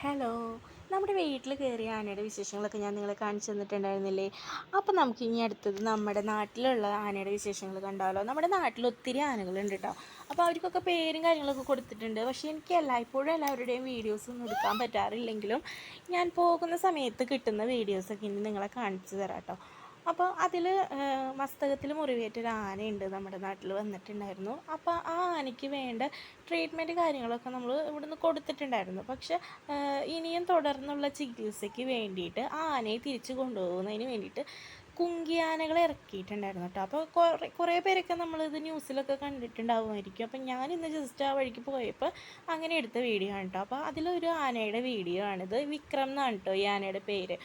Hello. നമ്മുടെ വീട്ടിൽ കയറിയ ആനയുടെ വിശേഷങ്ങളൊക്കെ ഞാൻ നിങ്ങളെ കാണിച്ചു തന്നിട്ടുണ്ടായിരുന്നില്ലേ? അപ്പോൾ നമുക്ക് ഇനി അടുത്തത് നമ്മുടെ നാട്ടിലുള്ള ആനയുടെ വിശേഷങ്ങൾ കണ്ടാലോ? നമ്മുടെ നാട്ടിൽ ഒത്തിരി ആനകളുണ്ട് കേട്ടോ. അപ്പോൾ അവർക്കൊക്കെ പേരും കാര്യങ്ങളൊക്കെ കൊടുത്തിട്ടുണ്ട്. പക്ഷേ എനിക്ക് എല്ലായ്പ്പോഴും എല്ലാവരുടെയും വീഡിയോസൊന്നും എടുക്കാൻ പറ്റാറില്ലെങ്കിലും ഞാൻ പോകുന്ന സമയത്ത് കിട്ടുന്ന വീഡിയോസൊക്കെ ഇനി നിങ്ങളെ കാണിച്ചു തരാം കേട്ടോ. അപ്പോൾ അതിൽ മസ്തകത്തിൽ മുറിവേറ്റൊരു ആനയുണ്ട് നമ്മുടെ നാട്ടിൽ വന്നിട്ടുണ്ടായിരുന്നു. അപ്പോൾ ആ ആനയ്ക്ക് വേണ്ട ട്രീറ്റ്മെൻറ്റ് കാര്യങ്ങളൊക്കെ നമ്മൾ ഇവിടുന്ന് കൊടുത്തിട്ടുണ്ടായിരുന്നു. പക്ഷേ ഇനിയും തുടർന്നുള്ള ചികിത്സയ്ക്ക് വേണ്ടിയിട്ട് ആ ആനയെ തിരിച്ചു കൊണ്ടുപോകുന്നതിന് വേണ്ടിയിട്ട് കുങ്കിയാനകളെ ഇറക്കിയിട്ടുണ്ടായിരുന്നു കേട്ടോ. അപ്പോൾ കുറേ പേരൊക്കെ നമ്മളിത് ന്യൂസിലൊക്കെ കണ്ടിട്ടുണ്ടാവുമായിരിക്കും. അപ്പം ഞാനിന്ന് ജസ്റ്റ് ആ വഴിക്ക് പോയപ്പോൾ അങ്ങനെ എടുത്ത വീഡിയോ ആണ് കേട്ടോ. അപ്പോൾ അതിലൊരു ആനയുടെ വീഡിയോ ആണിത്. വിക്രം എന്നാണ് കേട്ടോ ഈ ആനയുടെ പേര്.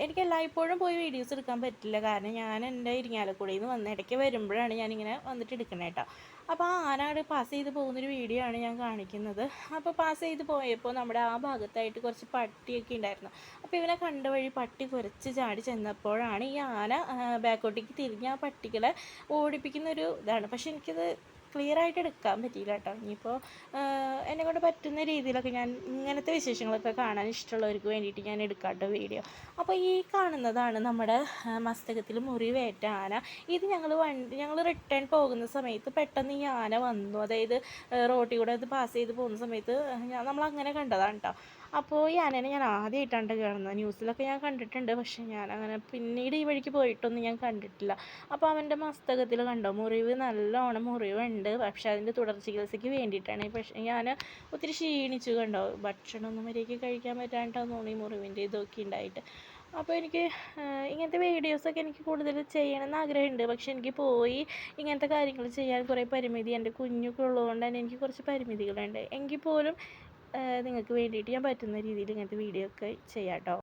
എനിക്ക് എല്ലായ്പ്പോഴും പോയി വീഡിയോസ് എടുക്കാൻ പറ്റില്ല, കാരണം ഞാൻ എൻ്റെ ഇരിങ്ങാലക്കുടയിൽ നിന്ന് വന്ന ഇടയ്ക്ക് വരുമ്പോഴാണ് ഞാനിങ്ങനെ വന്നിട്ട് എടുക്കുന്നത് കേട്ടോ. അപ്പോൾ ആ ആന പാസ് ചെയ്ത് പോകുന്നൊരു വീഡിയോ ആണ് ഞാൻ കാണിക്കുന്നത്. അപ്പോൾ പാസ് ചെയ്ത് പോയപ്പോൾ നമ്മുടെ ആ ഭാഗത്തായിട്ട് കുറച്ച് പട്ടിയൊക്കെ ഉണ്ടായിരുന്നു. അപ്പോൾ ഇവനെ കണ്ട വഴി പട്ടി കുരച്ച് ചാടി ചെന്നപ്പോഴാണ് ഈ ആന ബാക്കോട്ടേക്ക് തിരിഞ്ഞ് ആ പട്ടികളെ ഓടിപ്പിക്കുന്നൊരു ഇതാണ്. പക്ഷെ എനിക്കത് ക്ലിയറായിട്ട് എടുക്കാൻ പറ്റിയില്ല കേട്ടോ. ഇനിയിപ്പോൾ എന്നെക്കൊണ്ട് പറ്റുന്ന രീതിയിലൊക്കെ ഞാൻ ഇങ്ങനത്തെ വിശേഷങ്ങളൊക്കെ കാണാൻ ഇഷ്ടമുള്ളവർക്ക് വേണ്ടിയിട്ട് ഞാൻ എടുക്കാം കേട്ടോ വീഡിയോ. അപ്പോൾ ഈ കാണുന്നതാണ് നമ്മുടെ മസ്തകത്തിൽ മുറിവേറ്റ ആന. ഇത് ഞങ്ങൾ റിട്ടേൺ പോകുന്ന സമയത്ത് പെട്ടെന്ന് ഈ ആന വന്നു. അതായത് റോട്ടിൽ കൂടെ അത് പാസ് ചെയ്ത് പോകുന്ന സമയത്ത് നമ്മളങ്ങനെ കണ്ടതാണ് കേട്ടോ. അപ്പോൾ ഈ ആനേനെ ഞാൻ ആദ്യമായിട്ടാണ് കാണുന്നത്. ന്യൂസിലൊക്കെ ഞാൻ കണ്ടിട്ടുണ്ട്, പക്ഷേ ഞാനങ്ങനെ പിന്നീട് ഈ വഴിക്ക് പോയിട്ടൊന്നും ഞാൻ കണ്ടിട്ടില്ല. അപ്പോൾ അവൻ്റെ മസ്തകത്തിൽ കണ്ടോ മുറിവ്, നല്ലോണം മുറിവുണ്ട്. പക്ഷേ അതിൻ്റെ തുടർ ചികിത്സയ്ക്ക് വേണ്ടിയിട്ടാണ്. പക്ഷേ ഞാൻ ഒത്തിരി ക്ഷീണിച്ചു കണ്ടോ, ഭക്ഷണമൊന്നും മര്യാദയ്ക്ക് കഴിക്കാൻ പറ്റാണ്ടാന്ന് തോന്നി, മുറിവിൻ്റെ ഇതൊക്കെ ഉണ്ടായിട്ട്. അപ്പോൾ എനിക്ക് ഇങ്ങനത്തെ വീഡിയോസൊക്കെ എനിക്ക് കൂടുതൽ ചെയ്യണമെന്ന് ആഗ്രഹമുണ്ട്. പക്ഷേ എനിക്ക് പോയി ഇങ്ങനത്തെ കാര്യങ്ങൾ ചെയ്യാൻ കുറേ പരിമിതി, എൻ്റെ കുഞ്ഞൊക്കെ ഉള്ളതുകൊണ്ട് തന്നെ എനിക്ക് കുറച്ച് പരിമിതികളുണ്ട്. എങ്കിൽ പോലും നിങ്ങൾക്ക് വേണ്ടിയിട്ട് ഞാൻ പറ്റുന്ന രീതിയിൽ ഇങ്ങനത്തെ വീഡിയോ ഒക്കെ ചെയ്യാം കേട്ടോ.